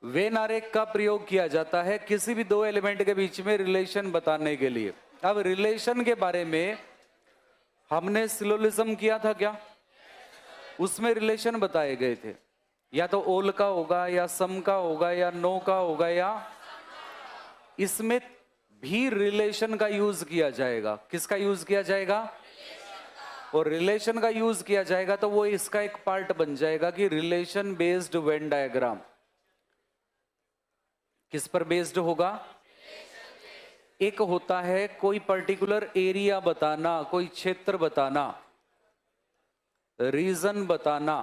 When आरेख का प्रयोग किया जाता है किसी भी दो एलिमेंट के बीच में रिलेशन बताने के लिए। अब रिलेशन के बारे में हमने सिलोजिज्म किया था क्या? उसमें रिलेशन बताए गए थे, या तो ओल का होगा या सम का होगा या नो का होगा, या इसमें भी रिलेशन का यूज किया जाएगा। किसका यूज किया जाएगा? और रिलेशन का यूज किया जाएगा तो वो इसका एक पार्ट बन जाएगा कि रिलेशन बेस्ड वेन डायग्राम। किस पर बेस्ड होगा? एक होता है कोई पर्टिकुलर एरिया बताना, कोई क्षेत्र बताना, रीजन बताना,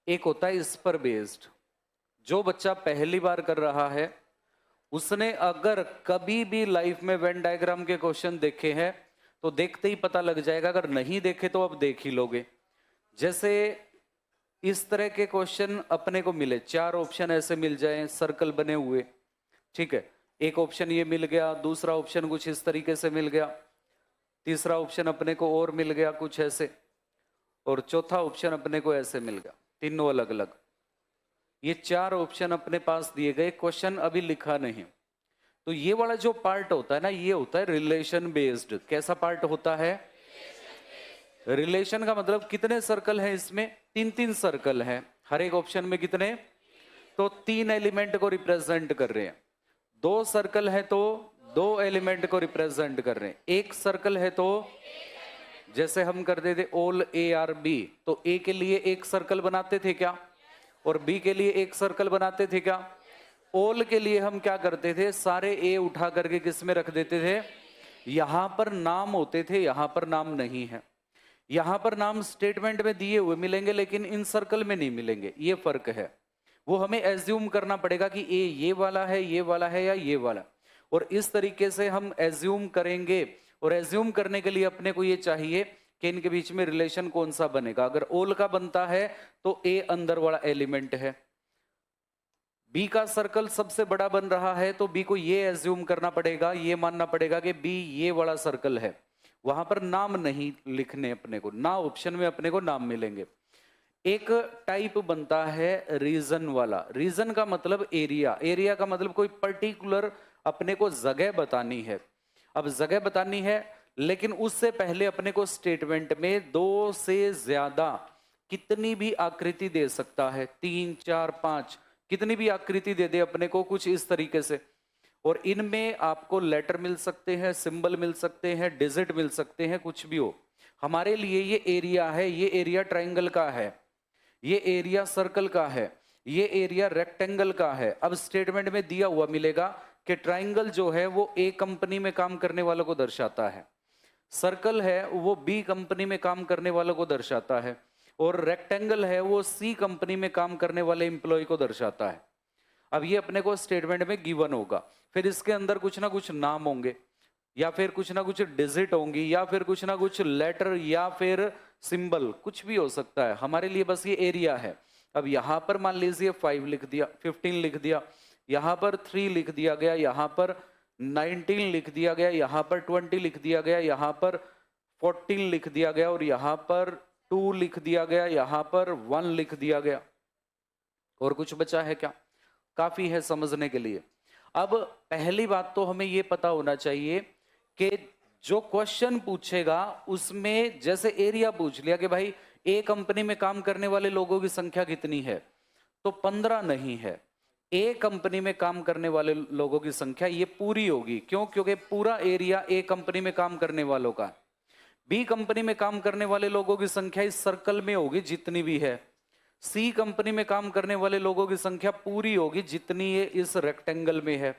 एक होता है इस पर बेस्ड। जो बच्चा पहली बार कर रहा है उसने अगर कभी भी लाइफ में वेन डायग्राम के क्वेश्चन देखे हैं तो देखते ही पता लग जाएगा, अगर नहीं देखे तो अब देख ही लोगे। जैसे इस तरह के क्वेश्चन अपने को मिले, चार ऑप्शन ऐसे मिल जाएं सर्कल बने हुए, ठीक है, एक ऑप्शन ये मिल गया, दूसरा ऑप्शन कुछ इस तरीके से मिल गया, तीसरा ऑप्शन अपने को और मिल गया कुछ ऐसे, और चौथा ऑप्शन अपने को ऐसे मिल गया, तीनों अलग अलग। ये चार ऑप्शन अपने पास दिए गए, क्वेश्चन अभी लिखा नहीं। तो ये वाला जो पार्ट होता है ना, ये होता है रिलेशन बेस्ड। कैसा पार्ट होता है? रिलेशन का मतलब कितने सर्कल हैं इसमें? तीन तीन सर्कल हैं। हर एक ऑप्शन में कितने? तो तीन एलिमेंट को रिप्रेजेंट कर रहे हैं। दो सर्कल है तो दो एलिमेंट को रिप्रेजेंट कर रहे हैं। एक सर्कल है तो जैसे हम करते थे ऑल ए आर बी, तो ए के लिए एक सर्कल बनाते थे क्या, और बी के लिए एक सर्कल बनाते थे क्या? ऑल के लिए हम क्या करते थे, सारे ए उठा करके किस में रख देते थे? यहां पर नाम होते थे, यहां पर नाम नहीं है। यहां पर नाम स्टेटमेंट में दिए हुए मिलेंगे लेकिन इन सर्कल में नहीं मिलेंगे, ये फर्क है। वो हमें एज्यूम करना पड़ेगा कि ए ये वाला है, ये वाला है या ये वाला, और इस तरीके से हम एज्यूम करेंगे। और एज्यूम करने के लिए अपने को ये चाहिए कि इनके बीच में रिलेशन कौन सा बनेगा। अगर ऑल का बनता है तो ए अंदर वाला एलिमेंट है, बी का सर्कल सबसे बड़ा बन रहा है तो बी को ये एज्यूम करना पड़ेगा, ये मानना पड़ेगा कि बी ये वाला सर्कल है। वहां पर नाम नहीं लिखने अपने को, ना ऑप्शन में अपने को नाम मिलेंगे। एक टाइप बनता है रीजन वाला। रीजन का मतलब एरिया, एरिया का मतलब कोई पर्टिकुलर अपने को जगह बतानी है। अब जगह बतानी है लेकिन उससे पहले अपने को स्टेटमेंट में दो से ज्यादा कितनी भी आकृति दे सकता है, 3 4 5 कितनी भी आकृति दे दे अपने को कुछ इस तरीके से, और इनमें आपको लेटर मिल सकते हैं, सिंबल मिल सकते हैं, डिजिट मिल सकते हैं, कुछ भी हो। हमारे लिए ये एरिया है, ये एरिया ट्राइंगल का है, ये एरिया सर्कल का है, ये एरिया रेक्टेंगल का है। अब स्टेटमेंट में दिया हुआ मिलेगा कि ट्राइंगल जो है वो ए कंपनी में काम करने वालों को दर्शाता है, सर्कल है वो बी कंपनी में काम करने वालों को दर्शाता है, और रेक्टेंगल है वो सी कंपनी में काम करने वाले एम्प्लॉय को दर्शाता है। अब ये अपने को स्टेटमेंट में गिवन होगा, फिर इसके अंदर कुछ ना कुछ नाम होंगे, या फिर कुछ ना कुछ डिजिट होंगी, या फिर कुछ ना कुछ लेटर, या फिर सिंबल, कुछ भी हो सकता है। हमारे लिए बस ये एरिया है। अब यहाँ पर मान लीजिए 5 लिख दिया, 15 लिख दिया, यहाँ पर 3 लिख दिया गया, यहाँ पर 19 लिख दिया गया, यहाँ पर 20 लिख दिया गया, यहाँ पर 14 लिख दिया गया, और यहाँ पर 2 लिख दिया गया, यहाँ पर 1 लिख दिया गया। और कुछ बचा है क्या? काफी है समझने के लिए। अब पहली बात तो हमें ये पता होना चाहिए कि जो क्वेश्चन पूछेगा उसमें जैसे एरिया पूछ लिया कि भाई ए कंपनी में काम करने वाले लोगों की संख्या कितनी है, तो 15 नहीं है। ए कंपनी में काम करने वाले लोगों की संख्या ये पूरी होगी। क्यों? क्योंकि पूरा एरिया ए कंपनी में काम करने वालों का। बी कंपनी में काम करने वाले लोगों की संख्या इस सर्कल में होगी जितनी भी है। सी कंपनी में काम करने वाले लोगों की संख्या पूरी होगी जितनी ये इस रेक्टेंगल में है।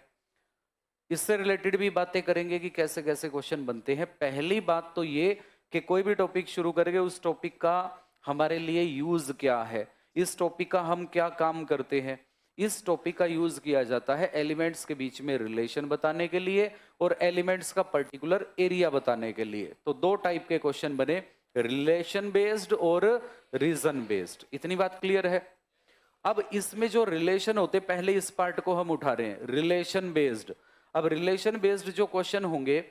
इससे रिलेटेड भी बातें करेंगे कि कैसे कैसे क्वेश्चन बनते हैं। पहली बात तो ये कि कोई भी टॉपिक शुरू करेंगे उस टॉपिक का हमारे लिए यूज क्या है, इस टॉपिक का हम क्या काम करते हैं। इस टॉपिक का यूज किया जाता है एलिमेंट्स के बीच में रिलेशन बताने के लिए और एलिमेंट्स का पर्टिकुलर एरिया बताने के लिए। तो दो टाइप के क्वेश्चन बने, रिलेशन बेस्ड और रीजन बेस्ड। इतनी बात क्लियर है? अब इसमें जो रिलेशन होते, पहले इस पार्ट को हम उठा रहे हैं, रिलेशन बेस्ड। अब रिलेशन बेस्ड जो क्वेश्चन होंगे,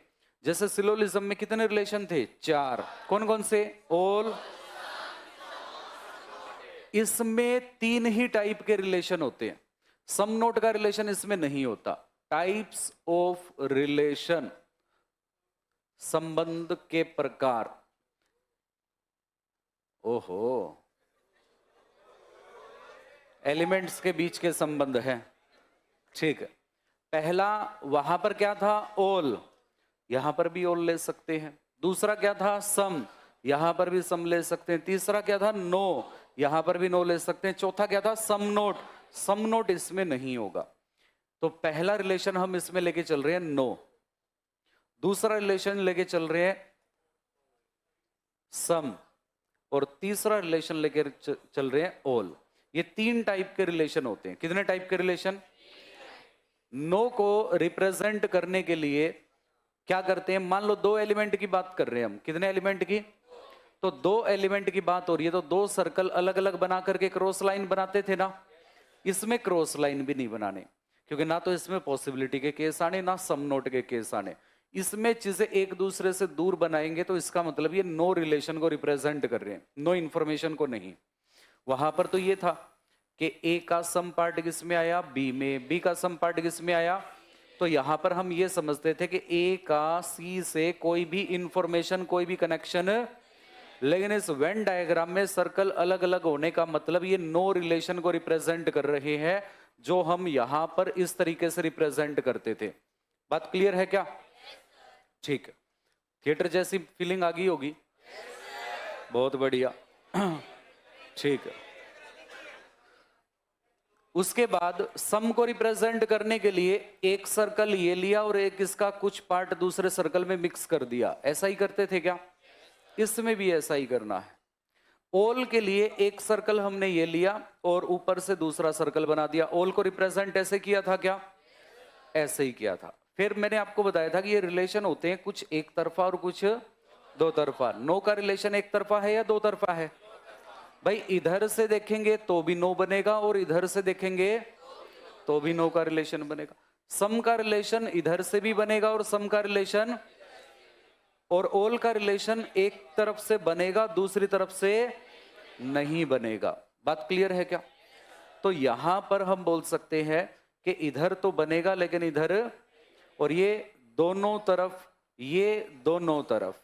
जैसे सिलोजिज्म में कितने रिलेशन थे? 4। कौन कौन से? ऑल, इसमें तीन ही टाइप के रिलेशन होते हैं, सम नोट का रिलेशन इसमें नहीं होता। टाइप्स ऑफ रिलेशन, संबंध के प्रकार। ओहो, एलिमेंट्स के बीच के संबंध है, ठीक है। पहला वहां पर क्या था, ओल, यहां पर भी ओल ले सकते हैं। दूसरा क्या था, सम, यहां पर भी सम ले सकते हैं। तीसरा क्या था, नो, यहां पर भी नो ले सकते हैं। चौथा क्या था, सम नोट, सम नोट इसमें नहीं होगा। तो पहला रिलेशन हम इसमें लेके चल रहे हैं नो, दूसरा रिलेशन लेके चल रहे हैं सम, और तीसरा रिलेशन लेके चल रहे हैं ऑल। ये तीन टाइप के रिलेशन होते हैं। कितने टाइप के रिलेशन? नो को रिप्रेजेंट करने के लिए क्या करते हैं, मान लो दो एलिमेंट की बात कर रहे हैं हम। कितने एलिमेंट की? तो दो एलिमेंट की बात हो रही है, तो दो सर्कल अलग अलग बना करके क्रॉस लाइन बनाते थे ना। इसमें क्रॉस लाइन भी नहीं बनाने, क्योंकि ना तो इसमें पॉसिबिलिटी के केस आने, ना सम नोट के केस आने। इसमें चीजें एक दूसरे से दूर बनाएंगे, तो इसका मतलब ये नो रिलेशन को रिप्रेजेंट कर रहे हैं, नो इंफॉर्मेशन को नहीं। वहां पर तो ये था कि ए का सम पार्ट किस में आया, बी में, बी का सम पार्ट किस में आया। तो यहां पर हम ये समझते थे कि ए का सी से कोई भी इंफॉर्मेशन, कोई भी कनेक्शन, लेकिन इस वेन डायग्राम में सर्कल अलग अलग होने का मतलब ये नो रिलेशन को रिप्रेजेंट कर रहे हैं, जो हम यहां पर इस तरीके से रिप्रेजेंट करते थे। बात क्लियर है क्या? ठीक है, थिएटर जैसी फीलिंग आ गई होगी। बहुत बढ़िया, ठीक है। उसके बाद सम को रिप्रेजेंट करने के लिए एक सर्कल ये लिया और एक इसका कुछ पार्ट दूसरे सर्कल में मिक्स कर दिया। ऐसा ही करते थे क्या? इसमें भी ऐसा ही करना है। ऑल के लिए एक सर्कल हमने ये लिया और ऊपर से दूसरा सर्कल बना दिया। ऑल को रिप्रेजेंट ऐसे किया था क्या? ऐसे ही किया था। फिर मैंने आपको बताया था कि ये रिलेशन होते हैं कुछ एक तरफा और कुछ दो तरफा। नो का रिलेशन एक तरफा है या दो तरफा है? भाई इधर से देखेंगे तो भी नो बनेगा और इधर से देखेंगे तो भी नो का रिलेशन बनेगा। सम का रिलेशन इधर से भी बनेगा और सम का रिलेशन, और ऑल का रिलेशन एक तरफ से बनेगा, दूसरी तरफ से नहीं बनेगा। बात क्लियर है क्या? तो यहां पर हम बोल सकते हैं कि इधर तो बनेगा लेकिन इधर, और ये दोनों तरफ, ये दोनों तरफ।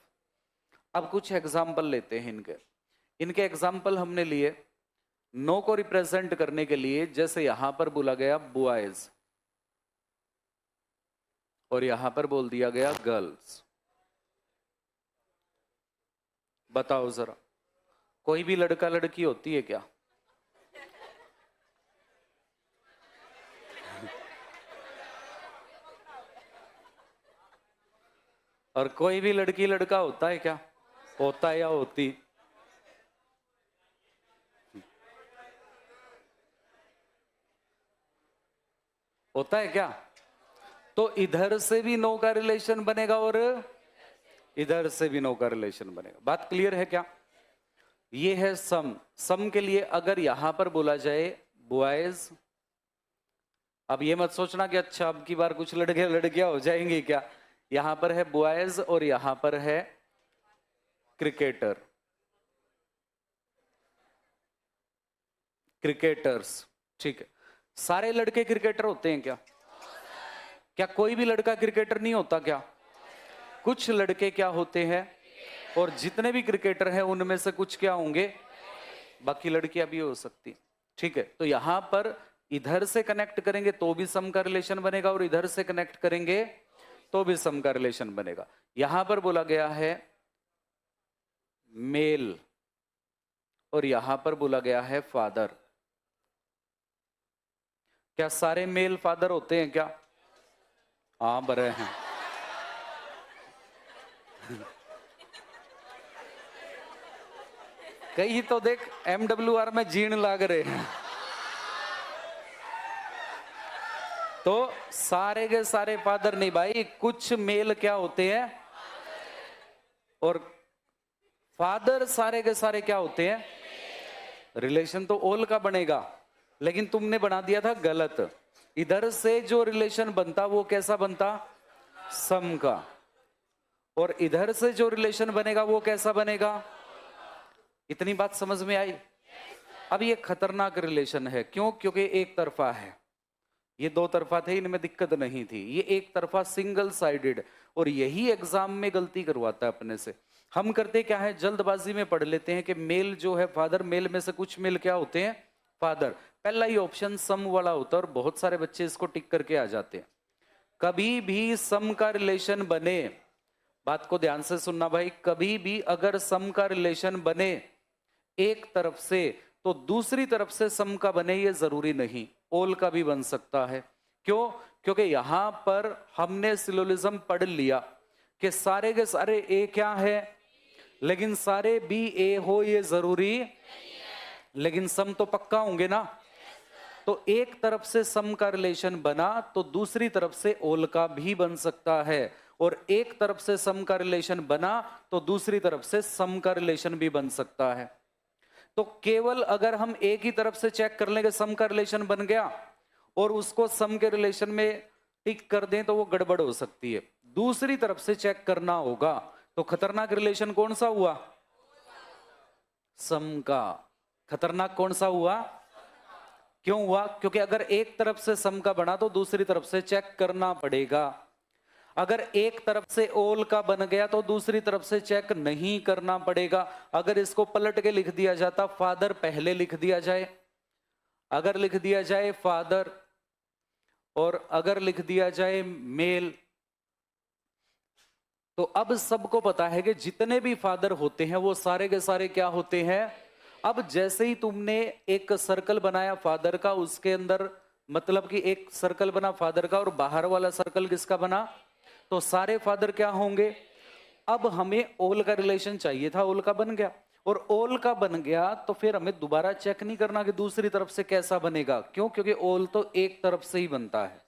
अब कुछ एग्जाम्पल लेते हैं इनके एग्जाम्पल हमने लिए नो को रिप्रेजेंट करने के लिए। जैसे यहां पर बोला गया बॉयज और यहां पर बोल दिया गया गर्ल्स। बताओ जरा, कोई भी लड़का लड़की होती है क्या? और कोई भी लड़की लड़का होता है क्या? होता है या होती? होता है क्या? तो इधर से भी नो का रिलेशन बनेगा और इधर से भी नो का रिलेशन बनेगा। बात क्लियर है क्या? ये है सम। सम के लिए अगर यहां पर बोला जाए बॉयज, अब ये मत सोचना कि अच्छा अब की बार कुछ लड़के लड़कियां हो जाएंगी क्या। यहां पर है बॉयज और यहां पर है क्रिकेटर, क्रिकेटर्स, ठीक है। सारे लड़के क्रिकेटर होते हैं क्या? क्या कोई भी लड़का क्रिकेटर नहीं होता क्या? कुछ लड़के क्या होते हैं, और जितने भी क्रिकेटर हैं उनमें से कुछ क्या होंगे, बाकी लड़कियां भी हो सकती, ठीक है। तो यहां पर इधर से कनेक्ट करेंगे तो भी सम का रिलेशन बनेगा और इधर से कनेक्ट करेंगे तो भी सम का रिलेशन बनेगा। यहां पर बोला गया है मेल और यहां पर बोला गया है फादर। क्या सारे मेल फादर होते हैं क्या? हाँ बड़े हैं। कई तो देख MWR में जीण लाग रहे हैं। तो सारे के सारे फादर नहीं भाई, कुछ मेल क्या होते हैं और फादर सारे के सारे क्या होते हैं। रिलेशन तो ऑल का बनेगा, लेकिन तुमने बना दिया था गलत। इधर से जो रिलेशन बनता वो कैसा बनता, सम का, और इधर से जो रिलेशन बनेगा वो कैसा बनेगा। इतनी बात समझ में आई? अब ये खतरनाक रिलेशन है, क्यों? क्योंकि एक तरफा है। ये दो तरफा थे, इनमें दिक्कत नहीं थी, ये एक तरफा सिंगल साइडेड, और यही एग्जाम में गलती करवाता है अपने से। हम करते क्या है, जल्दबाजी में पढ़ लेते हैं कि मेल जो है फादर, मेल में से कुछ मेल क्या होते हैं, फादर। पहला ही ऑप्शन सम वाला होता है, और बहुत सारे बच्चे इसको टिक करके आ जाते हैं। कभी भी सम का रिलेशन बने, बात को ध्यान से सुनना भाई, कभी भी अगर सम का रिलेशन बने एक तरफ से, तो दूसरी तरफ से सम का बने ये जरूरी नहीं, ओल का भी बन सकता है। क्यों? क्योंकि यहां पर हमने सिलोजिज्म पढ़ लिया कि सारे के सारे ए क्या है, लेकिन सारे बी ए हो ये जरूरी, लेकिन सम तो पक्का होंगे ना। तो एक तरफ से सम का रिलेशन बना तो दूसरी तरफ से ओल का भी बन सकता है, और एक तरफ से सम का रिलेशन बना तो दूसरी तरफ से सम का रिलेशन भी बन सकता है। तो केवल अगर हम एक ही तरफ से चेक कर लेंगे सम का रिलेशन बन गया, और उसको सम के रिलेशन में टिक कर दें, तो वो गड़बड़ हो सकती है। दूसरी तरफ से चेक करना होगा। तो खतरनाक रिलेशन कौन सा हुआ? सम का। खतरनाक कौन सा हुआ? क्यों हुआ? क्योंकि अगर एक तरफ से सम का बना तो दूसरी तरफ से चेक करना पड़ेगा। अगर एक तरफ से ओल का बन गया तो दूसरी तरफ से चेक नहीं करना पड़ेगा। अगर इसको पलट के लिख दिया जाता, फादर पहले लिख दिया जाए, अगर लिख दिया जाए फादर, और अगर लिख दिया जाए मेल, तो अब सबको पता है कि जितने भी फादर होते हैं वो सारे के सारे क्या होते हैं। अब जैसे ही तुमने एक सर्कल बनाया फादर का, उसके अंदर मतलब कि एक सर्कल बना फादर का, और बाहर वाला सर्कल किसका बना, तो सारे फादर क्या होंगे। अब हमें ओल का रिलेशन चाहिए था, ओल का बन गया, और ओल का बन गया तो फिर हमें दोबारा चेक नहीं करना कि दूसरी तरफ से कैसा बनेगा। क्यों? क्योंकि ओल तो एक तरफ से ही बनता है।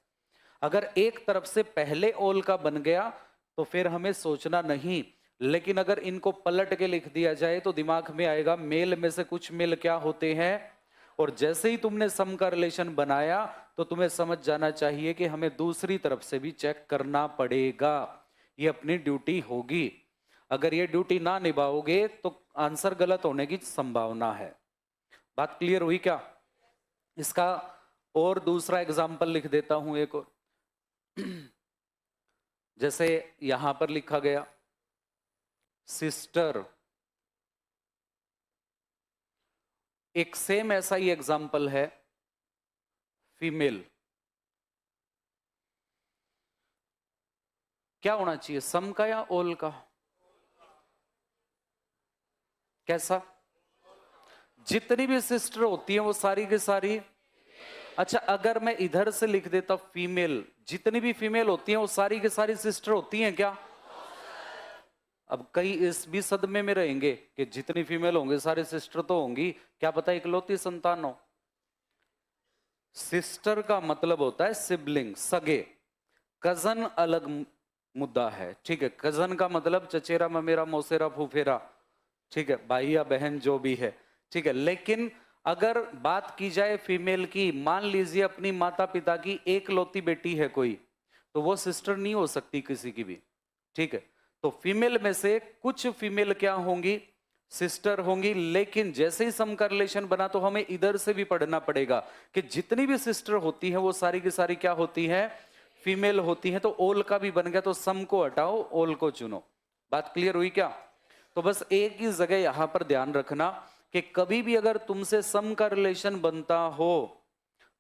अगर एक तरफ से पहले ओल का बन गया तो फिर हमें सोचना नहीं, लेकिन अगर इनको पलट के लिख दिया जाए तो दिमाग में आएगा मेल में से कुछ मेल क्या होते हैं, और जैसे ही तुमने सम का रिलेशन बनाया तो तुम्हें समझ जाना चाहिए कि हमें दूसरी तरफ से भी चेक करना पड़ेगा। ये अपनी ड्यूटी होगी। अगर ये ड्यूटी ना निभाओगे तो आंसर गलत होने की संभावना है। बात क्लियर हुई क्या? इसका और दूसरा एग्जाम्पल लिख देता हूं एक और। जैसे यहां पर लिखा गया सिस्टर, एक सेम ऐसा ही एग्जाम्पल है फीमेल। क्या होना चाहिए, सम का या ओल का? कैसा? जितनी भी सिस्टर होती हैं वो सारी की सारी। अच्छा, अगर मैं इधर से लिख देता फीमेल, जितनी भी फीमेल होती हैं वो सारी की सारी सिस्टर होती हैं क्या? अब कई इस भी सदमे में रहेंगे कि जितनी फीमेल होंगे सारे सिस्टर तो होंगी, क्या पता इकलौती संतान हो। सिस्टर का मतलब होता है सिबलिंग, सगे। कजन अलग मुद्दा है, ठीक है। कजन का मतलब चचेरा ममेरा मौसेरा फूफेरा, ठीक है, भाई या बहन जो भी है, ठीक है। लेकिन अगर बात की जाए फीमेल की, मान लीजिए अपनी माता पिता की एक लौती बेटी है कोई, तो वो सिस्टर नहीं हो सकती किसी की भी, ठीक है। तो फीमेल में से कुछ फीमेल क्या होंगी, सिस्टर होंगी। लेकिन जैसे ही सम का रिलेशन बना तो हमें इधर से भी पढ़ना पड़ेगा कि जितनी भी सिस्टर होती है वो सारी की सारी क्या होती है, फीमेल होती है। तो ओल का भी बन गया, तो सम को हटाओ, ओल को चुनो। बात क्लियर हुई क्या? तो बस एक ही जगह यहां पर ध्यान रखना कि कभी भी अगर तुमसे सम का रिलेशन बनता हो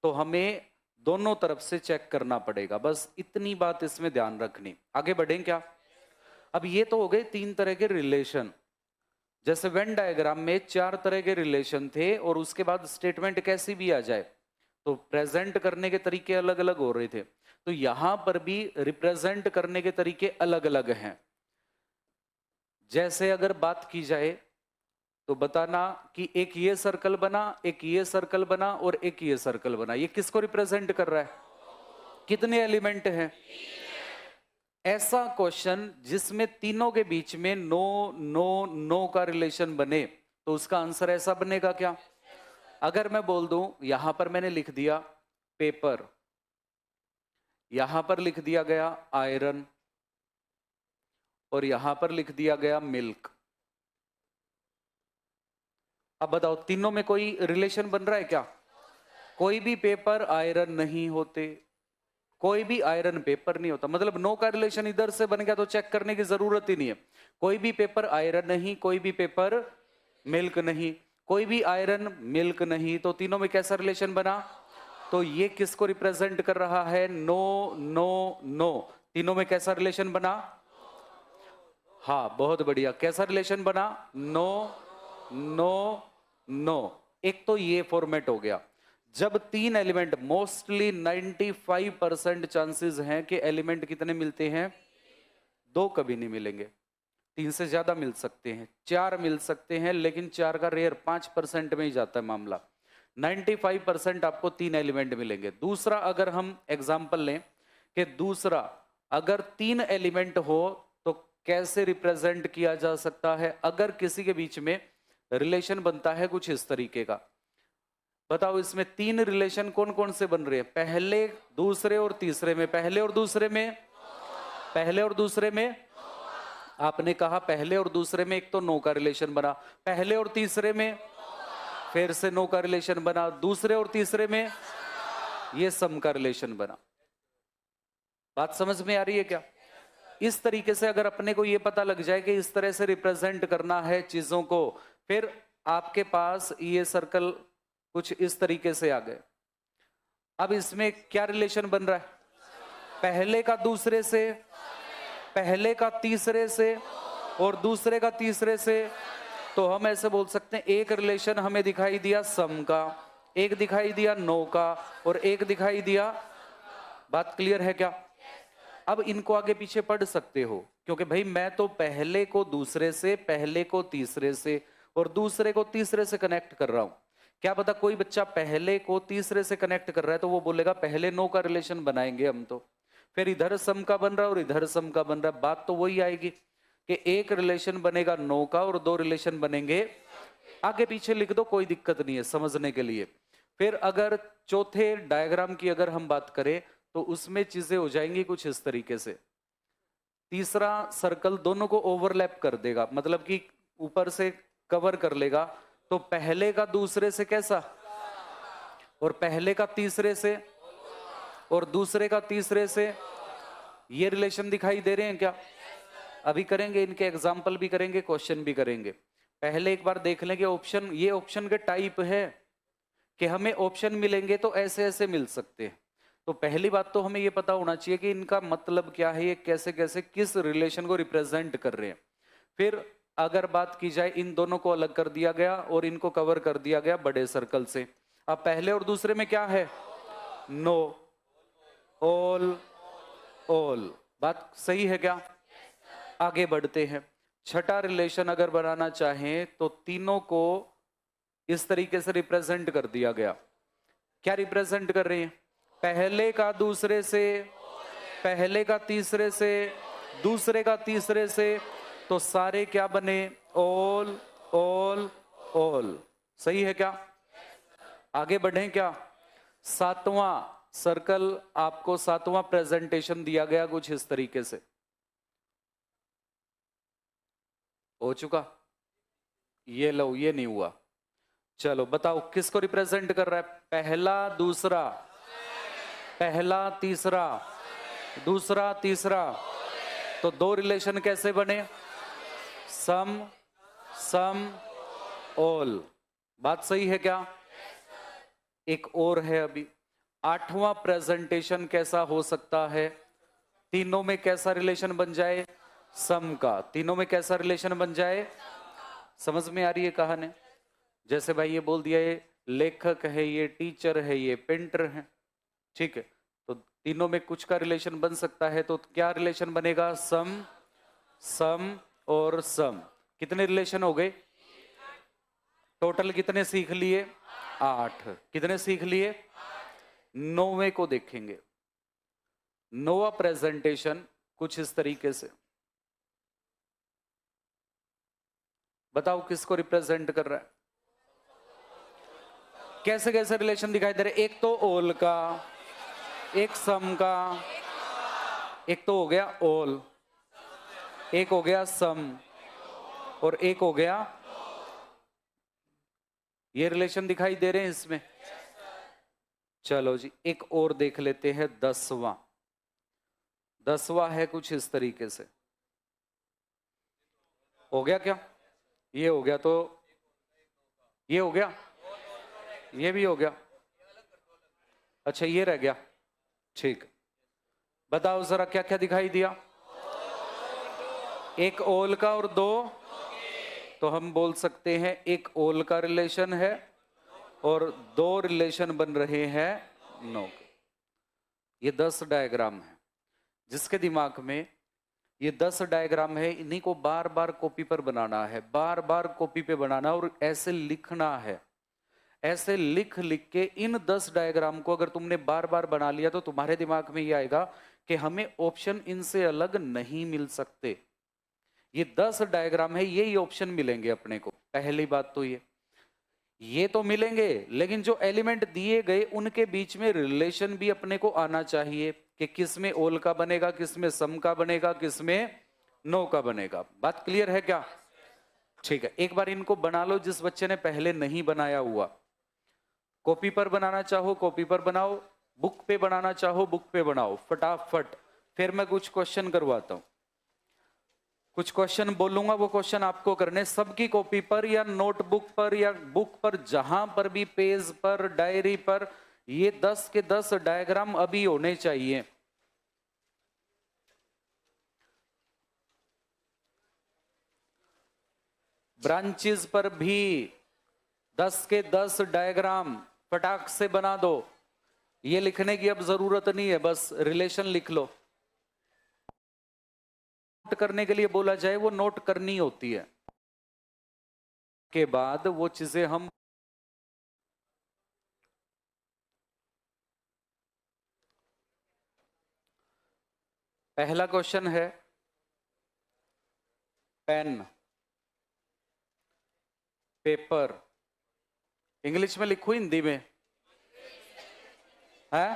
तो हमें दोनों तरफ से चेक करना पड़ेगा। बस इतनी बात इसमें ध्यान रखनी। आगे बढ़ें क्या? अब ये तो हो गए तीन तरह के रिलेशन। जैसे वेन डायग्राम में चार तरह के रिलेशन थे, और उसके बाद स्टेटमेंट कैसी भी आ जाए तो प्रेजेंट करने के तरीके अलग अलग हो रहे थे। तो यहां पर भी रिप्रेजेंट करने के तरीके अलग अलग हैं। जैसे अगर बात की जाए तो बताना कि एक ये सर्कल बना, एक ये सर्कल बना, और एक ये सर्कल बना, ये किसको रिप्रेजेंट कर रहा है? कितने एलिमेंट हैं? ऐसा क्वेश्चन जिसमें तीनों के बीच में नो नो नो का रिलेशन बने तो उसका आंसर ऐसा बनेगा क्या? अगर मैं बोल दूं यहां पर मैंने लिख दिया पेपर, यहां पर लिख दिया गया आयरन, और यहां पर लिख दिया गया मिल्क, अब बताओ तीनों में कोई रिलेशन बन रहा है क्या? कोई भी पेपर आयरन नहीं होते, कोई भी आयरन पेपर नहीं होता, मतलब नो का रिलेशन इधर से बन गया तो चेक करने की जरूरत ही नहीं है। कोई भी पेपर आयरन नहीं, कोई भी पेपर मिल्क नहीं, कोई भी आयरन मिल्क नहीं, तो तीनों में कैसा रिलेशन बना? तो ये किसको रिप्रेजेंट कर रहा है? No no no. तीनों में कैसा रिलेशन बना? हाँ बहुत बढ़िया, कैसा रिलेशन बना? No no no. एक तो ये फॉर्मेट हो गया। जब तीन एलिमेंट, मोस्टली 95% चांसेस हैं कि एलिमेंट कितने मिलते हैं? दो कभी नहीं मिलेंगे, तीन से ज्यादा मिल सकते हैं, चार मिल सकते हैं, लेकिन चार का रेयर 5% में ही जाता है मामला। 95% आपको तीन एलिमेंट मिलेंगे। दूसरा, अगर हम एग्जाम्पल लें कि दूसरा अगर तीन एलिमेंट हो तो कैसे रिप्रेजेंट किया जा सकता है? अगर किसी के बीच में रिलेशन बनता है कुछ इस तरीके का, बताओ इसमें तीन रिलेशन कौन कौन से बन रहे हैं? पहले, दूसरे और तीसरे में। पहले और दूसरे में, पहले और दूसरे में, आपने कहा पहले और दूसरे में एक तो नो का रिलेशन बना, पहले और तीसरे में फिर से नो का रिलेशन बना, दूसरे और तीसरे में ये सम का रिलेशन बना। बात समझ में आ रही है क्या? इस तरीके से अगर अपने को ये पता लग जाए कि इस तरह से रिप्रेजेंट करना है चीजों को, फिर आपके पास ये सर्कल कुछ इस तरीके से आ गए। अब इसमें क्या रिलेशन बन रहा है? पहले का दूसरे से, पहले का तीसरे से और दूसरे का तीसरे से। तो हम ऐसे बोल सकते हैं एक रिलेशन हमें दिखाई दिया सम का, एक दिखाई दिया नो का और एक दिखाई दिया। बात क्लियर है क्या? अब इनको आगे पीछे पढ़ सकते हो, क्योंकि भाई मैं तो पहले को दूसरे से, पहले को तीसरे से और दूसरे को तीसरे से कनेक्ट कर रहा हूं। क्या पता कोई बच्चा पहले को तीसरे से कनेक्ट कर रहा है तो वो बोलेगा पहले नो का रिलेशन बनाएंगे हम, तो फिर इधर सम का बन रहा है और इधर सम का बन रहा है। बात तो वही आएगी कि एक रिलेशन बनेगा नो का और दो रिलेशन बनेंगे। आगे पीछे लिख दो, कोई दिक्कत नहीं है समझने के लिए। फिर अगर चौथे डायग्राम की अगर हम बात करें तो उसमें चीजें हो जाएंगी कुछ इस तरीके से। तीसरा सर्कल दोनों को ओवरलैप कर देगा, मतलब कि ऊपर से कवर कर लेगा। तो पहले का दूसरे से कैसा, और पहले का तीसरे से और दूसरे का तीसरे से, ये रिलेशन दिखाई दे रहे हैं क्या? अभी करेंगे, इनके एग्जाम्पल भी करेंगे, क्वेश्चन भी करेंगे। पहले एक बार देख लेंगे ऑप्शन, ये ऑप्शन के टाइप है कि हमें ऑप्शन मिलेंगे तो ऐसे ऐसे मिल सकते हैं। तो पहली बात तो हमें ये पता होना चाहिए कि इनका मतलब क्या है, ये कैसे कैसे किस रिलेशन को रिप्रेजेंट कर रहे हैं। फिर अगर बात की जाए, इन दोनों को अलग कर दिया गया और इनको कवर कर दिया गया बड़े सर्कल से। अब पहले और दूसरे में क्या है? No, all, all. बात सही है क्या? आगे बढ़ते हैं। छठा रिलेशन अगर बनाना चाहें तो तीनों को इस तरीके से रिप्रेजेंट कर दिया गया। क्या रिप्रेजेंट कर रहे हैं? पहले का दूसरे से, पहले का तीसरे से, दूसरे का तीसरे से। तो सारे क्या बने? All, all, all. सही है क्या? आगे बढ़ें क्या? सातवां सर्कल आपको, सातवां प्रेजेंटेशन दिया गया कुछ इस तरीके से। हो चुका? ये लो, ये नहीं हुआ। चलो बताओ किसको रिप्रेजेंट कर रहा है? पहला दूसरा, पहला तीसरा, दूसरा तीसरा। तो दो रिलेशन कैसे बने? सम, सम, ऑल। बात सही है क्या? एक और है अभी, आठवां प्रेजेंटेशन कैसा हो सकता है? तीनों में कैसा रिलेशन बन जाए? सम का। तीनों में कैसा रिलेशन बन जाए? समझ में आ रही है कहानी? जैसे भाई ये बोल दिया, ये लेखक है, ये टीचर है, ये पेंटर है, ठीक है, तो तीनों में कुछ का रिलेशन बन सकता है। तो क्या रिलेशन बनेगा? सम, सम और सम। कितने रिलेशन हो गए? टोटल कितने सीख लिए? 8। कितने सीख लिए? 9वें को देखेंगे। 9वां प्रेजेंटेशन कुछ इस तरीके से। बताओ किसको रिप्रेजेंट कर रहा है? कैसे कैसे रिलेशन दिखाई दे रहे? एक तो ऑल का, एक सम का, एक तो हो गया ऑल, एक हो गया सम और एक हो गया। ये रिलेशन दिखाई दे रहे हैं इसमें? चलो जी, एक और देख लेते हैं 10वां। 10वां है कुछ इस तरीके से। हो गया क्या? ये हो गया, तो ये हो गया, ये भी हो गया। अच्छा, ये रह गया। ठीक, बताओ जरा क्या क्या दिखाई दिया? एक ओल का और दो, तो हम बोल सकते हैं एक ओल का रिलेशन है और दो रिलेशन बन रहे हैं नो के। ये 10 डायग्राम है। जिसके दिमाग में ये 10 डायग्राम है, इन्हीं को बार बार कॉपी पर बनाना है, बार बार कॉपी पे बनाना और ऐसे लिखना है। ऐसे लिख लिख के इन 10 डायग्राम को अगर तुमने बार बार बना लिया तो तुम्हारे दिमाग में ये आएगा कि हमें ऑप्शन इनसे अलग नहीं मिल सकते। ये 10 डायग्राम है, यही ऑप्शन मिलेंगे अपने को। पहली बात तो ये तो मिलेंगे, लेकिन जो एलिमेंट दिए गए उनके बीच में रिलेशन भी अपने को आना चाहिए कि किस में ओल का बनेगा, किस में सम का बनेगा, किस में नो का बनेगा। बात क्लियर है क्या? ठीक है, एक बार इनको बना लो। जिस बच्चे ने पहले नहीं बनाया हुआ, कॉपी पर बनाना चाहो कॉपी पर बनाओ, बुक पे बनाना चाहो बुक पे बनाओ फटाफट। फिर मैं कुछ क्वेश्चन करवाता हूं, कुछ क्वेश्चन बोलूंगा, वो क्वेश्चन आपको करने सबकी कॉपी पर या नोटबुक पर या बुक पर, जहां पर भी, पेज पर, डायरी पर। ये 10 के 10 डायग्राम अभी होने चाहिए। ब्रांचेस पर भी 10 के 10 डायग्राम फटाक से बना दो। ये लिखने की अब जरूरत नहीं है, बस रिलेशन लिख लो। नोट करने के लिए बोला जाए, वो नोट करनी होती है, के बाद वो चीजें हम पहला क्वेश्चन है पेन पेपर। इंग्लिश में लिखू हिंदी में है?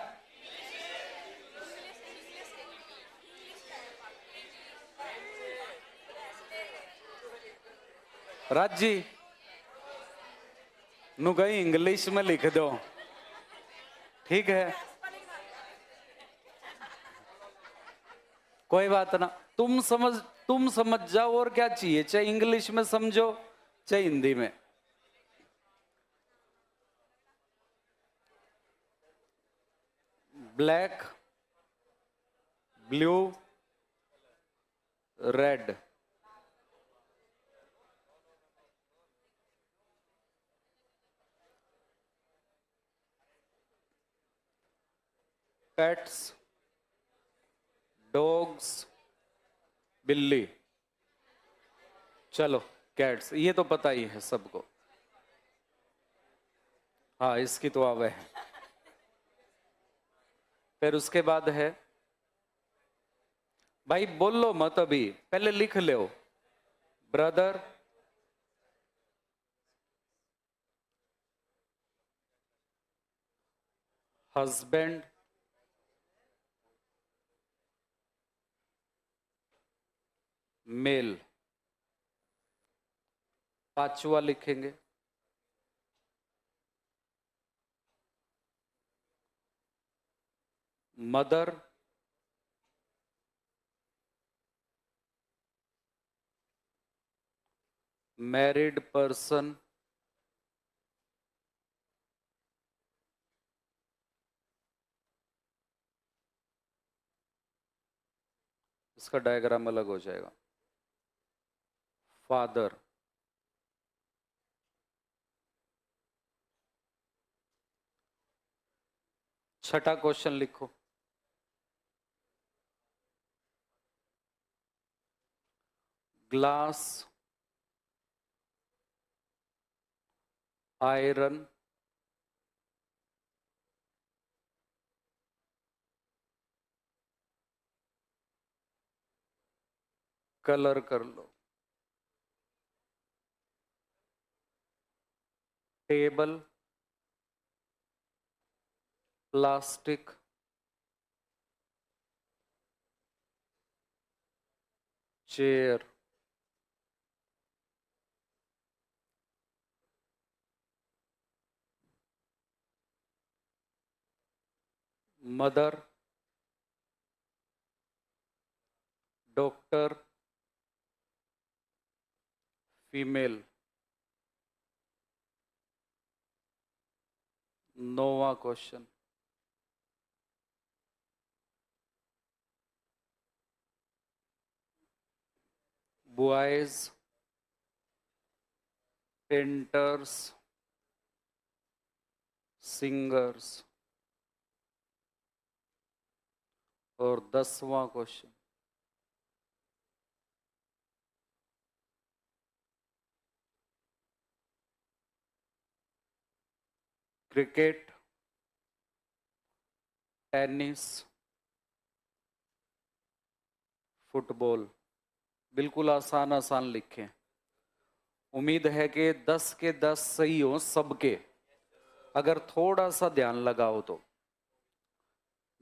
राजी नु गई इंग्लिश में लिख दो, ठीक है, कोई बात ना। तुम समझ जाओ, और क्या चाहिए, चाहे इंग्लिश में समझो चाहे हिंदी में। Black, blue, red. Pets, dogs, बिल्ली। चलो कैट्स, ये तो पता ही है सबको। हाँ, इसकी तो आवे है। फिर उसके बाद है, भाई बोलो मत अभी, पहले लिख लो। Brother, husband, male. पांचवा लिखेंगे मदर, मैरिड पर्सन, इसका डायग्राम अलग हो जाएगा, फादर। छठा क्वेश्चन लिखो, ग्लास, आयरन, कलर कर लो, table, plastic, chair, mother, doctor, female. 9वां क्वेश्चन, बॉयज, पेंटर्स, सिंगर्स। और 10वां क्वेश्चन, क्रिकेट, टेनिस, फुटबॉल। बिल्कुल आसान आसान लिखें। उम्मीद है कि 10 के 10 सही हो सबके। अगर थोड़ा सा ध्यान लगाओ तो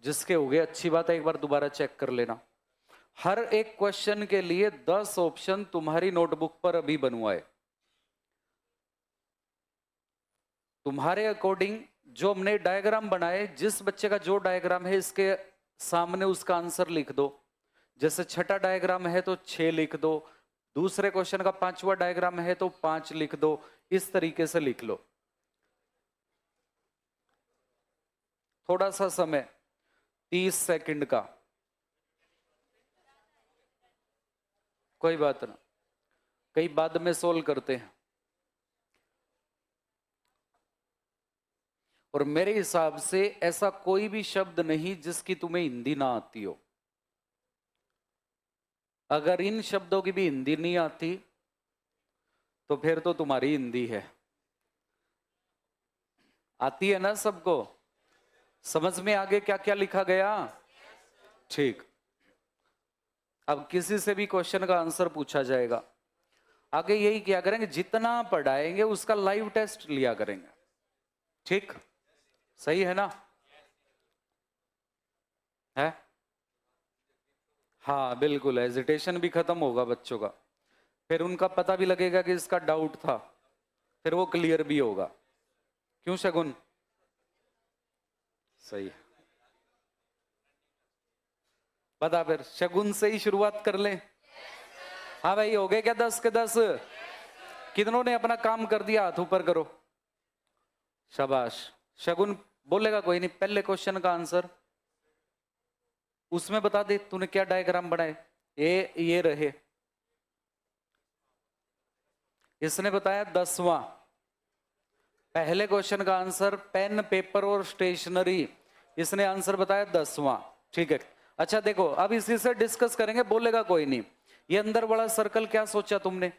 जिसके हो गए अच्छी बात है, एक बार दोबारा चेक कर लेना। हर एक क्वेश्चन के लिए 10 ऑप्शन तुम्हारी नोटबुक पर अभी बनवाए। तुम्हारे अकॉर्डिंग जो हमने डायग्राम बनाए, जिस बच्चे का जो डायग्राम है इसके सामने उसका आंसर लिख दो। जैसे छठा डायग्राम है तो 6 लिख दो, दूसरे क्वेश्चन का 5वां डायग्राम है तो 5 लिख दो। इस तरीके से लिख लो। थोड़ा सा समय, 30 सेकंड का, कोई बात ना, कई बाद में सोल्व करते हैं। और मेरे हिसाब से ऐसा कोई भी शब्द नहीं जिसकी तुम्हें हिंदी ना आती हो। अगर इन शब्दों की भी हिंदी नहीं आती तो फिर तो तुम्हारी हिंदी है। आती है ना सबको? समझ में आगे क्या क्या लिखा गया? ठीक। अब किसी से भी क्वेश्चन का आंसर पूछा जाएगा, आगे यही क्या करेंगे, जितना पढ़ाएंगे उसका लाइव टेस्ट लिया करेंगे। ठीक, सही है ना? है? हाँ बिल्कुल, हेजिटेशन भी खत्म होगा बच्चों का। फिर उनका पता भी लगेगा कि इसका डाउट था, फिर वो क्लियर भी होगा। क्यों शगुन? सही है। बता, फिर शगुन से ही शुरुआत कर लें। हाँ भाई, हो गए क्या 10 के 10? कितनों ने अपना काम कर दिया? हाथ ऊपर करो। शाबाश। शगुन बोलेगा कोई नहीं, पहले क्वेश्चन का आंसर उसमें बता दे। तूने क्या डायग्राम बनाए? ये रहे। इसने बताया 10वां। पहले क्वेश्चन का आंसर पेन, पेपर और स्टेशनरी। इसने आंसर बताया 10वां। ठीक है। अच्छा देखो, अब इसी से डिस्कस करेंगे, बोलेगा कोई नहीं। ये अंदर वाला सर्कल क्या सोचा तुमने?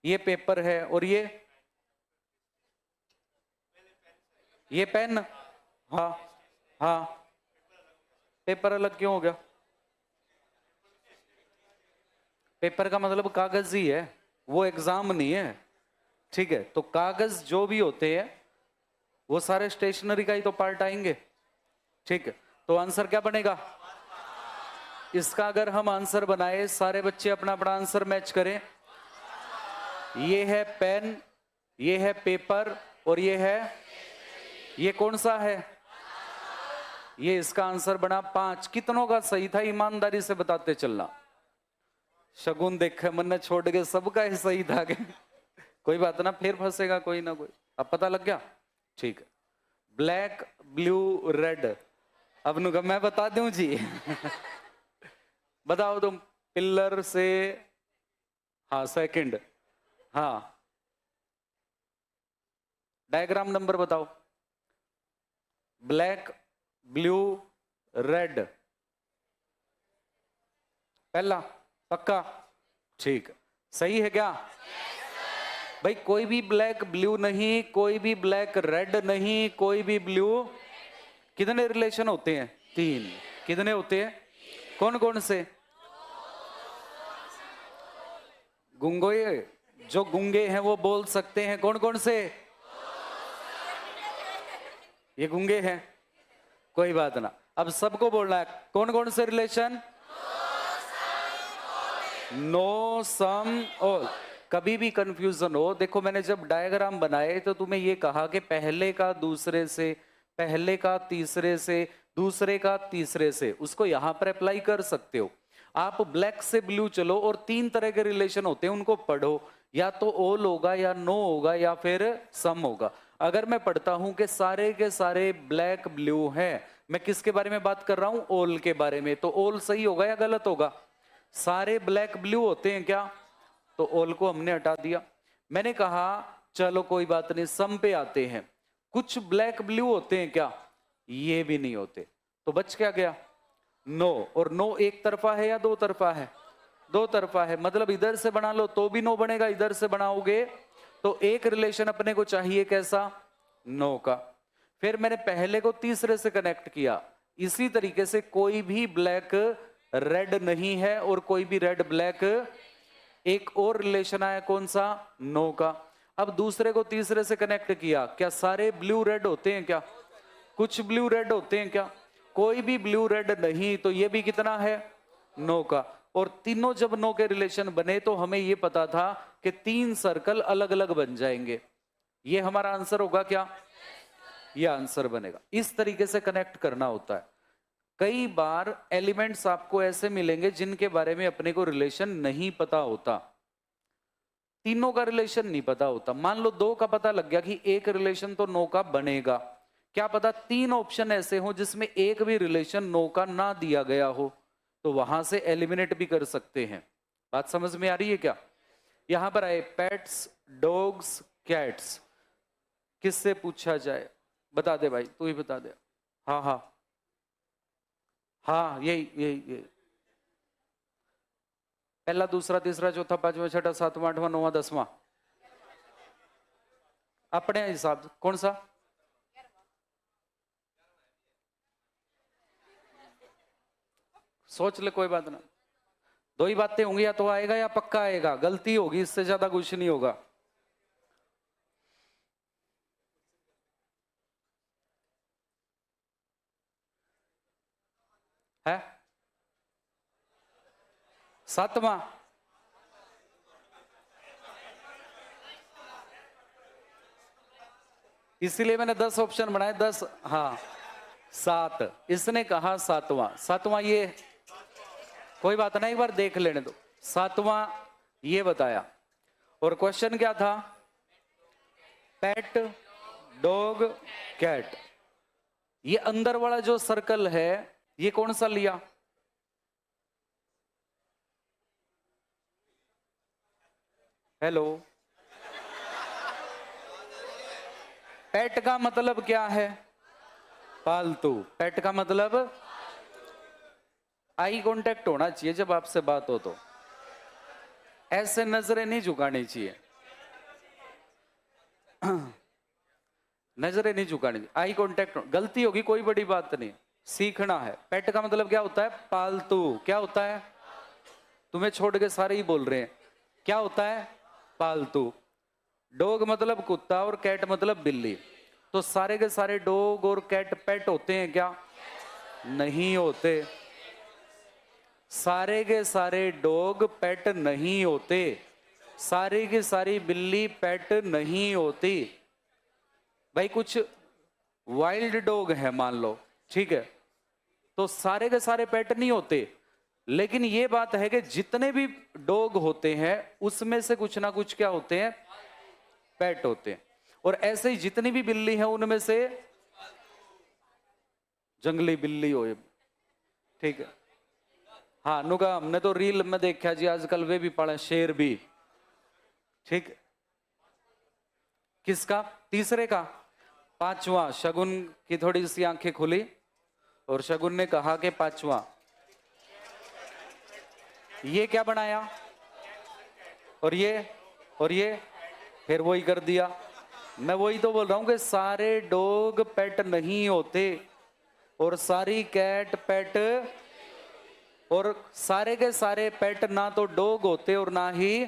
ये पेपर है और ये पेन। हाँ हाँ, पेपर अलग क्यों हो गया? पेपर का मतलब कागज ही है, वो एग्जाम नहीं है। ठीक है, तो कागज जो भी होते हैं वो सारे स्टेशनरी का ही तो पार्ट आएंगे। ठीक है, तो आंसर क्या बनेगा इसका? अगर हम आंसर बनाए, सारे बच्चे अपना अपना आंसर मैच करें। ये है पेन, ये है पेपर और ये कौन सा है? ये इसका आंसर बना 5। कितनों का सही था? ईमानदारी से बताते चलना। शगुन देखे मन ने छोड़ के सबका ही सही था के कोई बात ना, फिर फंसेगा कोई ना कोई। अब पता लग गया? ठीक है। Black, blue, red. अब नुका मैं बता दूं जी बताओ तुम। पिलर से, हाँ सेकंड, हाँ डायग्राम नंबर बताओ। Black, blue, red. पहला पक्का? ठीक, सही है क्या? भाई कोई भी ब्लैक ब्लू नहीं, कोई भी ब्लैक रेड नहीं, कोई भी ब्लू। कितने रिलेशन होते हैं? 3। कितने होते हैं? कौन कौन से? गुंगोए, जो गुंगे हैं वो बोल सकते हैं। कौन कौन से? ये गुंगे हैं, कोई बात ना। अब सबको बोलना है कौन कौन से रिलेशन? नो, सम, ऑल। कभी भी कंफ्यूजन हो, देखो मैंने जब डायग्राम बनाए तो तुम्हें ये कहा कि पहले का दूसरे से, पहले का तीसरे से, दूसरे का तीसरे से, उसको यहां पर अप्लाई कर सकते हो। आप ब्लैक से ब्लू चलो और 3 तरह के रिलेशन होते हैं, उनको पढ़ो। या तो ऑल होगा या नो होगा या फिर सम होगा। अगर मैं पढ़ता हूं कि सारे के सारे ब्लैक ब्लू हैं, मैं किसके बारे में बात कर रहा हूं? ऑल के बारे में। तो ऑल सही होगा या गलत होगा? सारे ब्लैक ब्लू होते हैं क्या? तो ऑल को हमने हटा दिया। मैंने कहा चलो कोई बात नहीं, सम पे आते हैं। कुछ ब्लैक ब्लू होते हैं क्या? ये भी नहीं होते। तो बच क्या गया? नो। और नो एक तरफा है या दो तरफा है? दो तरफा है। मतलब इधर से बना लो तो भी नो बनेगा, इधर से बनाओगे तो एक रिलेशन अपने को चाहिए कैसा? नो का। फिर मैंने पहले को तीसरे से कनेक्ट किया। इसी तरीके से कोई भी ब्लैक रेड नहीं है और कोई भी रेड ब्लैक, एक और रिलेशन आया कौन सा? नो का। अब दूसरे को तीसरे से कनेक्ट किया। क्या सारे ब्लू रेड होते हैं क्या? कुछ ब्लू रेड होते हैं क्या? कोई भी ब्लू रेड नहीं। तो ये भी कितना है? नो का। और तीनों जब नो के रिलेशन बने तो हमें ये पता था कि 3 सर्कल अलग अलग बन जाएंगे। ये हमारा आंसर होगा क्या? ये आंसर बनेगा। इस तरीके से कनेक्ट करना होता है। कई बार एलिमेंट्स आपको ऐसे मिलेंगे जिनके बारे में अपने को रिलेशन नहीं पता होता। तीनों का रिलेशन नहीं पता होता। मान लो 2 का पता लग गया कि एक रिलेशन तो नो का बनेगा। क्या पता 3 ऑप्शन ऐसे हो जिसमें एक भी रिलेशन नो का ना दिया गया हो, तो वहां से एलिमिनेट भी कर सकते हैं। बात समझ में आ रही है क्या? यहां पर आए पेट्स, डॉग्स, कैट्स। किससे पूछा जाए? बता दे भाई, तू ही बता दे। हाँ हाँ हाँ, यही यही यही। पहला, दूसरा, तीसरा, चौथा, पांचवा, छठा, सातवां, आठवां, नौवां, 10वां। अपने हिसाब से कौन सा? सोच ले, कोई बात ना। 2 ही बातें होंगी, या तो आएगा या पक्का आएगा। गलती होगी, इससे ज्यादा कुछ नहीं होगा। है 7वां। इसीलिए मैंने 10 ऑप्शन बनाए। 10, हाँ 7। इसने कहा 7वां। 7वां ये, कोई बात नहीं, एक बार देख लेने दो। 7वां ये बताया। और क्वेश्चन क्या था? पेट, डॉग, कैट। ये अंदर वाला जो सर्कल है ये कौन सा लिया? हेलो। पेट का मतलब क्या है? पालतू। पेट का मतलब, आई कांटेक्ट होना चाहिए जब आपसे बात हो तो। ऐसे नजरें नहीं झुकानी चाहिए। नजरें नहीं झुकानी, आई कांटेक्ट। गलती होगी कोई बड़ी बात नहीं, सीखना है। पेट का मतलब क्या होता है? पालतू। क्या होता है? तुम्हें छोड़ के सारे ही बोल रहे हैं। क्या होता है? पालतू। डॉग मतलब कुत्ता और कैट मतलब बिल्ली। तो सारे के सारे डॉग और कैट पेट होते हैं क्या? नहीं होते। सारे के सारे डॉग पेट नहीं होते। सारी की सारी बिल्ली पेट नहीं होती। भाई कुछ वाइल्ड डॉग है मान लो, ठीक है, तो सारे के सारे पेट नहीं होते। लेकिन ये बात है कि जितने भी डॉग होते हैं उसमें से कुछ ना कुछ क्या होते हैं? पेट होते हैं। और ऐसे ही जितनी भी बिल्ली है उनमें से जंगली बिल्ली हो, ठीक है। हाँ नुका, हमने तो रील में देखा जी आजकल वे भी पड़े, शेर भी। ठीक। किसका? तीसरे का। 5वां। शगुन की थोड़ी सी आंखें खुली और शगुन ने कहा कि 5वां। ये क्या बनाया? और ये फिर वही कर दिया। मैं वही तो बोल रहा हूं कि सारे डॉग पेट नहीं होते और सारी कैट पेट, और सारे के सारे पेट ना तो डॉग होते और ना ही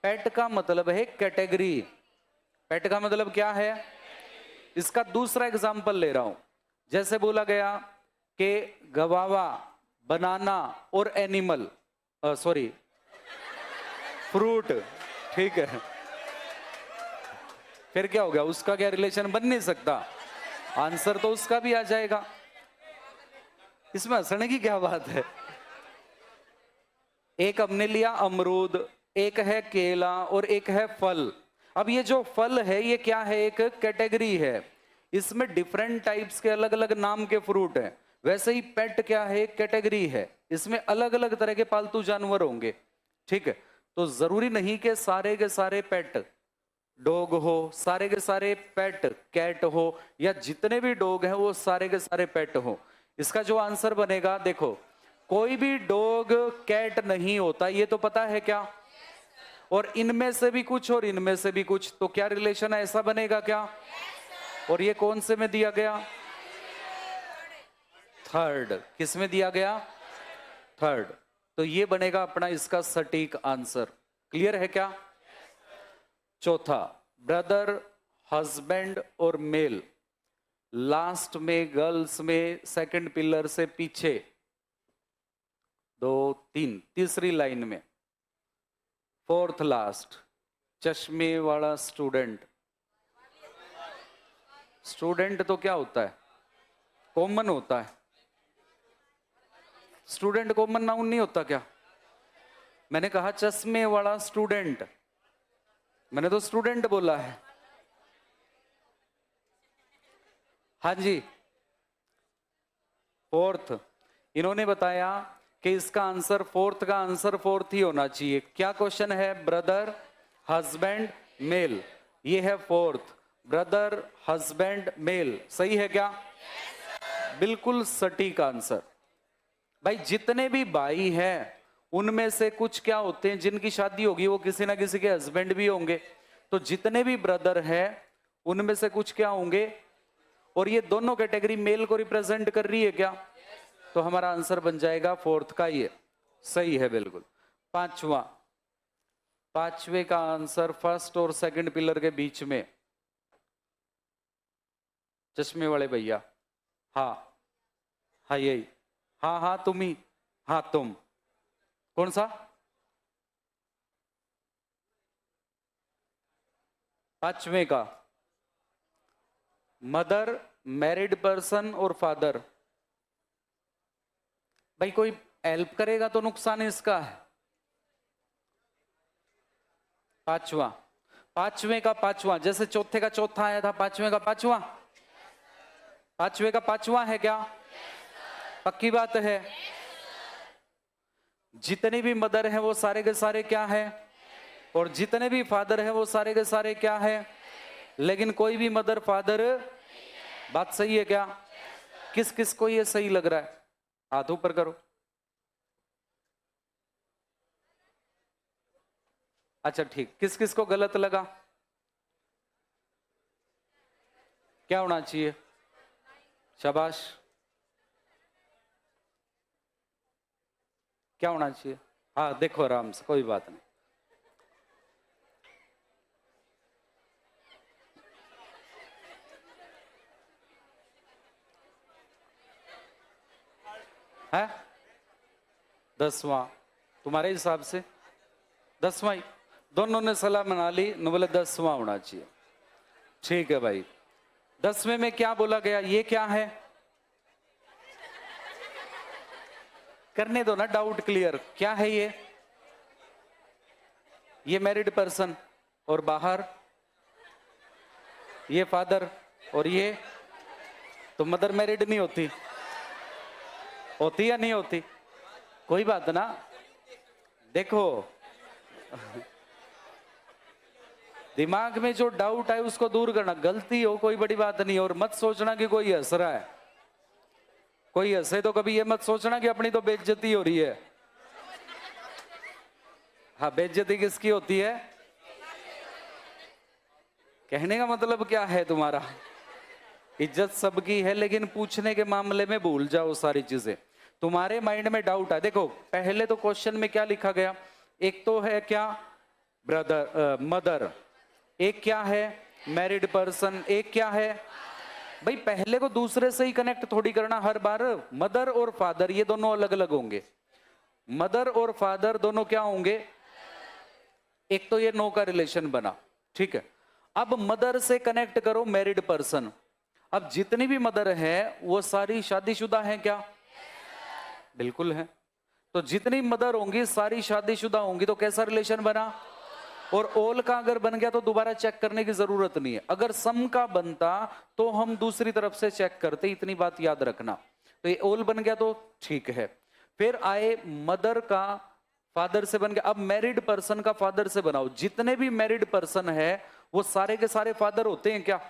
पेट का मतलब है कैटेगरी। पेट का मतलब क्या है? इसका दूसरा एग्जांपल ले रहा हूं। जैसे बोला गया कि गवावा, बनाना और एनिमल, सॉरी फ्रूट, ठीक है। फिर क्या हो गया? उसका क्या रिलेशन बन नहीं सकता? आंसर तो उसका भी आ जाएगा। इसमें हंसने की क्या बात है? एक हमने लिया अमरूद, एक है केला और एक है फल। अब ये जो फल है ये क्या है? एक कैटेगरी है, इसमें डिफरेंट टाइप्स के अलग अलग नाम के फ्रूट हैं। वैसे ही पेट क्या है? एक कैटेगरी है, इसमें अलग अलग तरह के पालतू जानवर होंगे, ठीक है? तो जरूरी नहीं कि सारे के सारे पेट डॉग हो, सारे के सारे पेट कैट हो, या जितने भी डॉग हैं वो सारे के सारे पेट हो। इसका जो आंसर बनेगा, देखो, कोई भी डॉग कैट नहीं होता, ये तो पता है क्या? और इनमें से भी कुछ और इनमें से भी कुछ, तो क्या रिलेशन है? ऐसा बनेगा क्या? और ये कौन से में दिया गया? थर्ड। किस में दिया गया? थर्ड। तो ये बनेगा अपना इसका सटीक आंसर। क्लियर है क्या? चौथा, ब्रदर, हस्बैंड और मेल, लास्ट में गर्ल्स में सेकंड पिलर से पीछे 2 3 तीसरी लाइन में फोर्थ लास्ट, चश्मे वाला स्टूडेंट। स्टूडेंट तो क्या होता है? कॉमन होता है। स्टूडेंट कॉमन नाउन नहीं होता क्या? मैंने कहा चश्मे वाला स्टूडेंट, मैंने तो स्टूडेंट बोला है। हाँ जी, फोर्थ। इन्होंने बताया कि इसका आंसर फोर्थ का आंसर फोर्थ ही होना चाहिए। क्या क्वेश्चन है? ब्रदर, हस्बैंड, मेल, ये है फोर्थ। ब्रदर, हस्बैंड, मेल, सही है क्या? बिल्कुल सटीक आंसर। भाई जितने भी भाई हैं उनमें से कुछ क्या होते हैं, जिनकी शादी होगी वो किसी ना किसी के हस्बैंड भी होंगे। तो जितने भी ब्रदर हैं उनमें से कुछ क्या होंगे? और ये दोनों कैटेगरी मेल को रिप्रेजेंट कर रही है क्या? तो हमारा आंसर बन जाएगा फोर्थ का, ये सही है बिल्कुल। पांचवा, पांचवे का आंसर फर्स्ट और सेकंड पिलर के बीच में, चश्मे वाले भैया। हाँ हाँ यही, हाँ हाँ तुम ही, हाँ तुम। कौन सा? पांचवे का, मदर, मैरिड पर्सन और फादर। भाई कोई हेल्प करेगा तो नुकसान इसका है। पांचवा, पांचवे का पांचवा, जैसे चौथे का चौथा आया था, पांचवे का पांचवा, पांचवे का पांचवा है क्या? पक्की बात है। जितने भी मदर हैं वो सारे के सारे क्या है? और जितने भी फादर हैं वो सारे के सारे क्या है? लेकिन कोई भी मदर फादर, बात सही है क्या? किस किस को ये सही लग रहा है? हाथ ऊपर करो। अच्छा ठीक, किस किस को गलत लगा? क्या होना चाहिए? शाबाश। क्या होना चाहिए? हाँ देखो आराम से, कोई बात नहीं। है 10वां तुम्हारे हिसाब से? 10वां ही, दोनों ने सलाह बना ली, न बोले 10वां होना चाहिए। ठीक है भाई, 10वें में क्या बोला गया? ये क्या है? करने दो ना डाउट क्लियर, क्या है ये? ये मैरिड पर्सन और बाहर ये फादर, और ये तो मदर मैरिड नहीं होती? होती या नहीं होती? कोई बात ना, देखो दिमाग में जो डाउट है उसको दूर करना, गलती हो कोई बड़ी बात नहीं। और मत सोचना कि कोई हंस रहा है, कोई हंसे तो कभी ये मत सोचना कि अपनी तो बेइज्जती हो रही है। हाँ, बेइज्जती किसकी होती है? कहने का मतलब क्या है तुम्हारा? इज्जत सबकी है, लेकिन पूछने के मामले में भूल जाओ सारी चीजें। तुम्हारे माइंड में डाउट है, देखो पहले तो क्वेश्चन में क्या लिखा गया? एक तो है क्या? ब्रदर, मदर, एक क्या है? मैरिड पर्सन, एक क्या है? भाई पहले को दूसरे से ही कनेक्ट थोड़ी करना हर बार। मदर और फादर ये दोनों अलग अलग होंगे। मदर और फादर दोनों क्या होंगे? एक तो ये नो का रिलेशन बना, ठीक है। अब मदर से कनेक्ट करो मैरिड पर्सन। अब जितनी भी मदर है वो सारी शादीशुदा हैं क्या? बिल्कुल है। तो जितनी मदर होंगी सारी शादीशुदा होंगी, तो कैसा रिलेशन बना? और ऑल का अगर बन गया तो दोबारा चेक करने की जरूरत नहीं है। अगर सम का बनता तो हम दूसरी तरफ से चेक करते, इतनी बात याद रखना। तो ये ऑल बन गया तो ठीक है। फिर आए मदर का फादर से बन गया। अब मैरिड पर्सन का फादर से बनाओ। जितने भी मैरिड पर्सन है वो सारे के सारे फादर होते हैं क्या?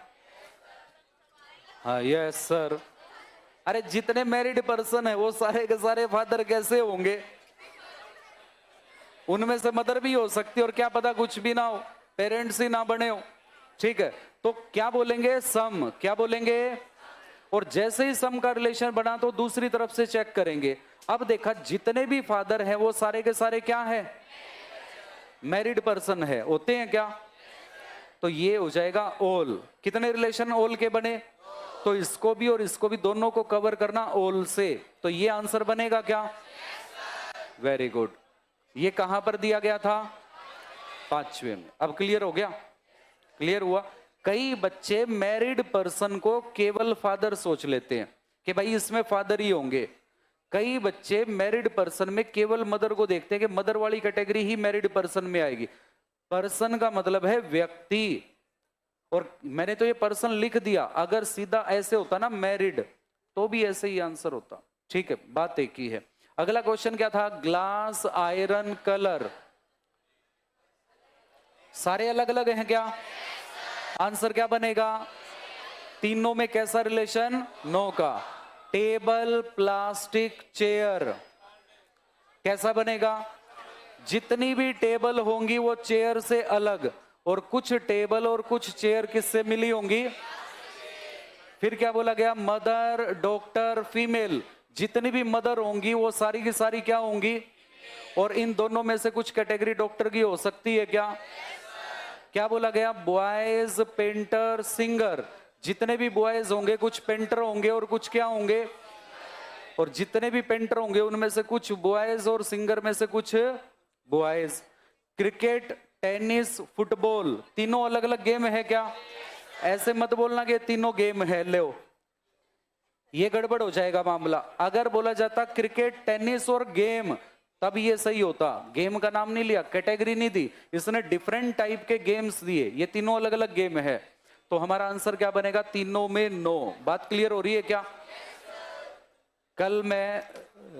हाँ यस सर। अरे जितने मैरिड पर्सन है वो सारे के सारे फादर कैसे होंगे? उनमें से मदर भी हो सकती है, और क्या पता कुछ भी ना हो, पेरेंट्स ही ना बने हो। ठीक है, तो क्या बोलेंगे? सम। क्या बोलेंगे? और जैसे ही सम का रिलेशन बना तो दूसरी तरफ से चेक करेंगे। अब देखा जितने भी फादर हैं वो सारे के सारे क्या है? मैरिड पर्सन है, होते हैं क्या? तो ये हो जाएगा ऑल। कितने रिलेशन ऑल के बने? तो इसको भी और इसको भी दोनों को कवर करना ऑल से, तो ये आंसर बनेगा क्या? Very good. ये कहां पर दिया गया था? 5वें में। अब क्लियर हो गया? क्लियर हुआ? कई बच्चे मैरिड पर्सन को केवल फादर सोच लेते हैं कि भाई इसमें फादर ही होंगे। कई बच्चे मैरिड पर्सन में केवल मदर को देखते हैं कि मदर वाली कैटेगरी ही मैरिड पर्सन में आएगी। पर्सन का मतलब है व्यक्ति, और मैंने तो ये पर्सन लिख दिया, अगर सीधा ऐसे होता ना मैरिड, तो भी ऐसे ही आंसर होता। ठीक है, बात एक ही है। अगला क्वेश्चन क्या था? ग्लास, आयरन, कलर, सारे अलग अलग हैं क्या? आंसर क्या बनेगा? तीनों में कैसा रिलेशन? नो का। टेबल, प्लास्टिक, चेयर, कैसा बनेगा? जितनी भी टेबल होंगी वो चेयर से अलग, और कुछ टेबल और कुछ चेयर किससे मिली होंगी? फिर क्या बोला गया? Mother, doctor, female. जितनी भी मदर होंगी वो सारी की सारी क्या होंगी? और इन दोनों में से कुछ कैटेगरी डॉक्टर की हो सकती है क्या? क्या बोला गया? Boys, painter, singer. जितने भी बॉयज होंगे कुछ पेंटर होंगे और कुछ क्या होंगे? और जितने भी पेंटर होंगे उनमें से कुछ बॉयज और सिंगर में से कुछ बॉयज। क्रिकेट, टेनिस, फुटबॉल, तीनों अलग अलग गेम है क्या? ऐसे मत बोलना कि तीनों गेम है, लो ये गड़बड़ हो जाएगा मामला। अगर बोला जाता क्रिकेट, टेनिस और गेम, तब ये सही होता। गेम का नाम नहीं लिया, कैटेगरी नहीं दी, इसने डिफरेंट टाइप के गेम्स दिए। ये तीनों अलग अलग गेम है, तो हमारा आंसर क्या बनेगा? तीनों में नो। बात क्लियर हो रही है क्या? कल मैं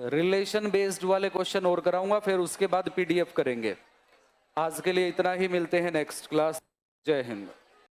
रिलेशन बेस्ड वाले क्वेश्चन और कराऊंगा, फिर उसके बाद पीडीएफ करेंगे। आज के लिए इतना ही, मिलते हैं नेक्स्ट क्लास। जय हिंद।